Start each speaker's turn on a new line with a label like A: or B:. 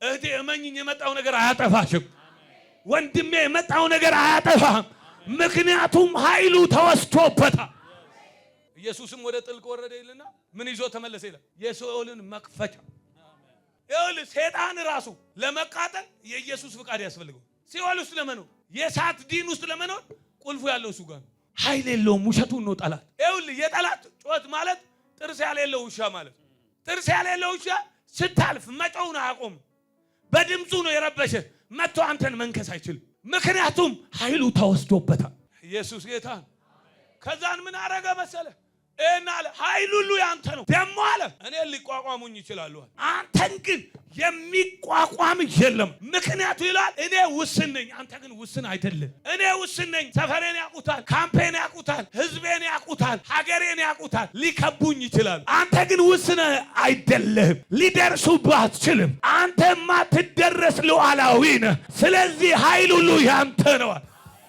A: እህቴ እመኚኝ የመጣው ነገር አያጠፋሽም። ወንድሜ የመጣው ነገር አያጠፋም። ምክንያቱም ኃይሉ ተወስዶበታል። ኢየሱስም ወደ ጥልቅ ወረደ ይልና ምን ይዞ ተመለሰ ይላል? የሲኦልን መክፈቻ። ይኸውልህ ሰይጣን ራሱ ለመቃጠል የኢየሱስ ፍቃድ ያስፈልገው። ሲኦል ውስጥ ለመኖር የእሳት ዲን ውስጥ ለመኖር ቁልፉ ያለው እሱ ጋር ነው። ኃይል የለውም። ውሸቱን ነው ጠላት። ይኸውልህ የጠላት ጩኸት ማለት ጥርስ ያሌለው ውሻ ማለት ነው። ጥርስ ያሌለው ውሻ ስታልፍ መጮውን አያቆም። በድምፁ ነው የረበሸ። መጥቶ አንተን መንከስ አይችልም። ምክንያቱም ኃይሉ ተወስዶበታል። ኢየሱስ ጌታ። ከዛን ምን አረገ መሰለ? እና አለ ኃይሉ ሁሉ ያንተ ነው። ደሞ አለ እኔ ሊቋቋሙኝ ይችላሉ፣ አንተን ግን የሚቋቋም የለም። ምክንያቱ ይላል እኔ ውስን ነኝ፣ አንተ ግን ውስን አይደለም። እኔ ውስን ነኝ። ሰፈሬን ያቁታል፣ ካምፔን ያቁታል፣ ህዝቤን ያቁታል፣ ሀገሬን ያቁታል፣ ሊከቡኝ ይችላል። አንተ ግን ውስን አይደለም፣ ሊደርሱብህ አትችልም። አንተ ማትደረስ ሉዓላዊ ነህ። ስለዚህ ኃይሉ ሁሉ ያንተ ነው።